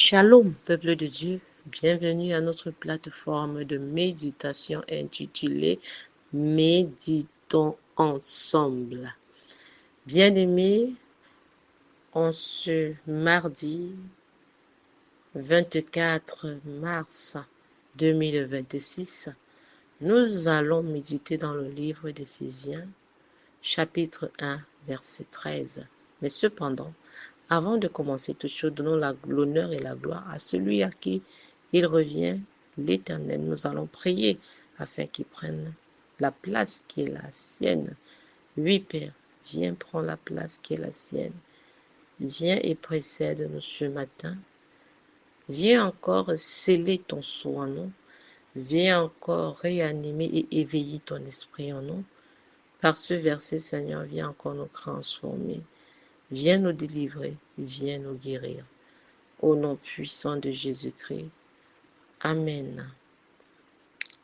Shalom, peuple de Dieu, bienvenue à notre plateforme de méditation intitulée Méditons ensemble. Bien-aimés, en ce mardi 24 mars 2026, nous allons méditer dans le livre d'Éphésiens, chapitre 1, verset 13. Mais cependant, avant de commencer toute chose, donnons l'honneur et la gloire à celui à qui il revient, l'Éternel. Nous allons prier afin qu'il prenne la place qui est la sienne. Oui, Père, viens prendre la place qui est la sienne. Viens et précède-nous ce matin. Viens encore sceller ton sceau en nous. Viens encore réanimer et éveiller ton esprit en nous. Par ce verset, Seigneur, viens encore nous transformer. Viens nous délivrer. Viens nous guérir. Au nom puissant de Jésus-Christ. Amen.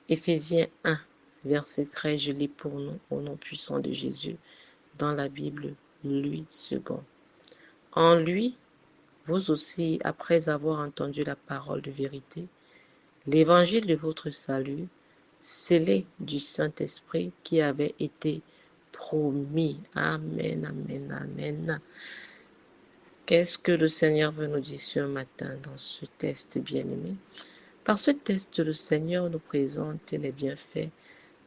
Éphésiens 1, verset 13, je lis pour nous, au nom puissant de Jésus, dans la Bible, lui second. En lui, vous aussi, après avoir entendu la parole de vérité, l'évangile de votre salut, scellé du Saint-Esprit qui avait été promis. Amen, amen, amen. Qu'est-ce que le Seigneur veut nous dire ce matin dans ce test bien-aimé? Par ce test, le Seigneur nous présente les bienfaits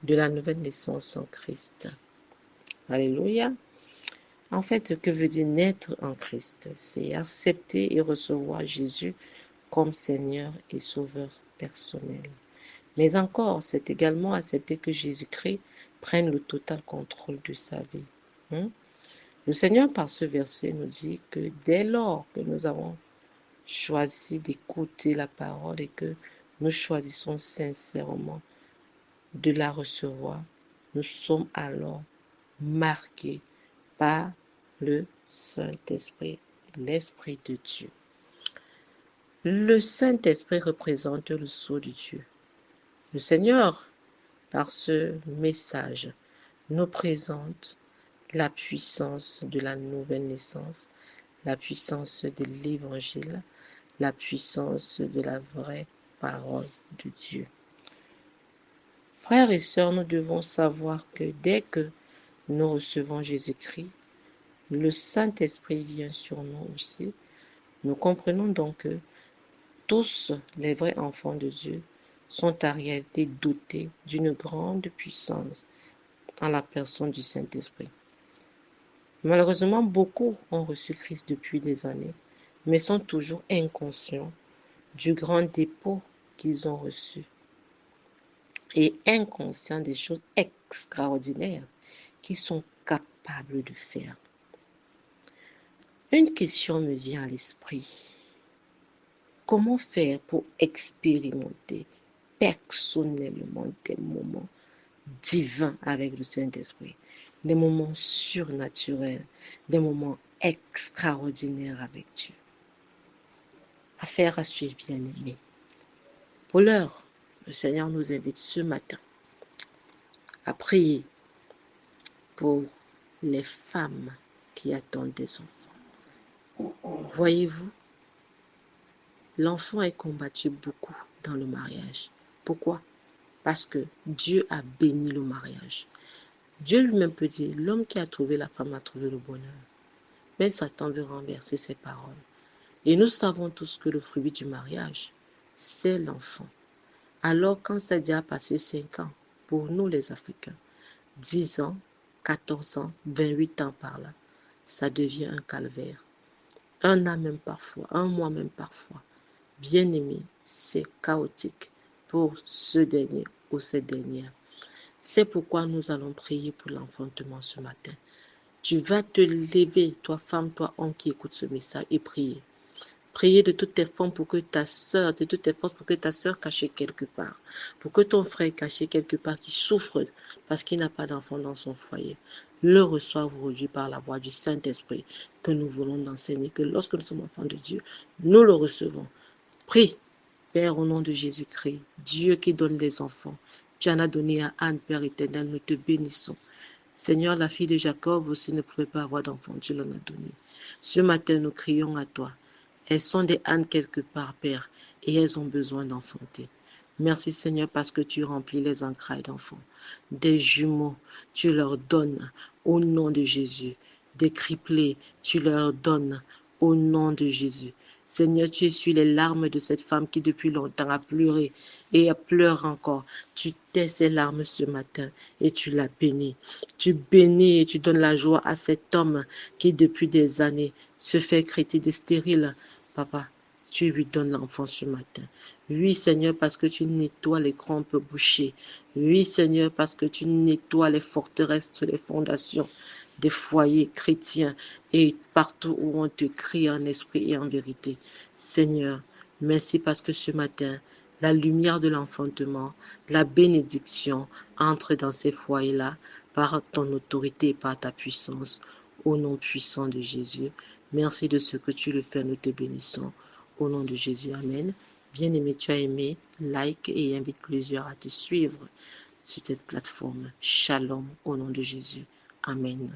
de la nouvelle naissance en Christ. Alléluia. En fait, que veut dire naître en Christ? C'est accepter et recevoir Jésus comme Seigneur et Sauveur personnel. Mais encore, c'est également accepter que Jésus-Christ prenne le total contrôle de sa vie. Le Seigneur, par ce verset, nous dit que dès lors que nous avons choisi d'écouter la parole et que nous choisissons sincèrement de la recevoir, nous sommes alors marqués par le Saint-Esprit, l'Esprit de Dieu. Le Saint-Esprit représente le sceau de Dieu. Le Seigneur, par ce message, nous présente la puissance de la nouvelle naissance, la puissance de l'Évangile, la puissance de la vraie parole de Dieu. Frères et sœurs, nous devons savoir que dès que nous recevons Jésus-Christ, le Saint-Esprit vient sur nous aussi. Nous comprenons donc que tous les vrais enfants de Dieu sont en réalité dotés d'une grande puissance en la personne du Saint-Esprit. Malheureusement, beaucoup ont reçu Christ depuis des années, mais sont toujours inconscients du grand dépôt qu'ils ont reçu et inconscients des choses extraordinaires qu'ils sont capables de faire. Une question me vient à l'esprit. Comment faire pour expérimenter personnellement des moments divins avec le Saint-Esprit, des moments surnaturels, des moments extraordinaires avec Dieu? Affaire à suivre, bien-aimés. Pour l'heure, le Seigneur nous invite ce matin à prier pour les femmes qui attendent des enfants. Voyez-vous, l'enfant est combattu beaucoup dans le mariage. Pourquoi? Parce que Dieu a béni le mariage. Dieu lui-même peut dire, l'homme qui a trouvé la femme a trouvé le bonheur. Mais Satan veut renverser ses paroles. Et nous savons tous que le fruit du mariage, c'est l'enfant. Alors quand ça a déjà passé 5 ans, pour nous les Africains, 10 ans, 14 ans, 28 ans par là, ça devient un calvaire. Un an même parfois, un mois même parfois. Bien aimé, c'est chaotique pour ce dernier ou cette dernière. C'est pourquoi nous allons prier pour l'enfantement ce matin. Tu vas te lever, toi femme, toi homme qui écoute ce message, et prier. Priez de toutes tes forces pour que ta sœur, de toutes tes forces pour que ta sœur cachée quelque part, pour que ton frère caché quelque part qui souffre parce qu'il n'a pas d'enfant dans son foyer, le reçoive aujourd'hui par la voix du Saint-Esprit que nous voulons d'enseigner, que lorsque nous sommes enfants de Dieu, nous le recevons. Prie, Père, au nom de Jésus-Christ, Dieu qui donne les enfants. Tu en as donné à Anne, Père éternel, nous te bénissons. Seigneur, la fille de Jacob aussi ne pouvait pas avoir d'enfant, tu l'en as donné. Ce matin, nous crions à toi. Elles sont des ânes quelque part, Père, et elles ont besoin d'enfanter. Merci Seigneur parce que tu remplis les entrailles d'enfants. Des jumeaux, tu leur donnes au nom de Jésus. Des criblés, tu leur donnes au nom de Jésus. Seigneur, tu essuies les larmes de cette femme qui depuis longtemps a pleuré et pleure encore. Tu tais ses larmes ce matin et tu la bénis. Tu bénis et tu donnes la joie à cet homme qui depuis des années se fait traiter de stérile. Papa, tu lui donnes l'enfant ce matin. Oui, Seigneur, parce que tu nettoies les crampes bouchées. Oui, Seigneur, parce que tu nettoies les forteresses, les fondations des foyers chrétiens et partout où on te crie en esprit et en vérité. Seigneur, merci parce que ce matin, la lumière de l'enfantement, la bénédiction entre dans ces foyers-là par ton autorité et par ta puissance. Au nom puissant de Jésus, merci de ce que tu le fais, nous te bénissons. Au nom de Jésus, Amen. Bien-aimé, tu as aimé, like et invite plusieurs à te suivre sur cette plateforme. Shalom au nom de Jésus. Amen.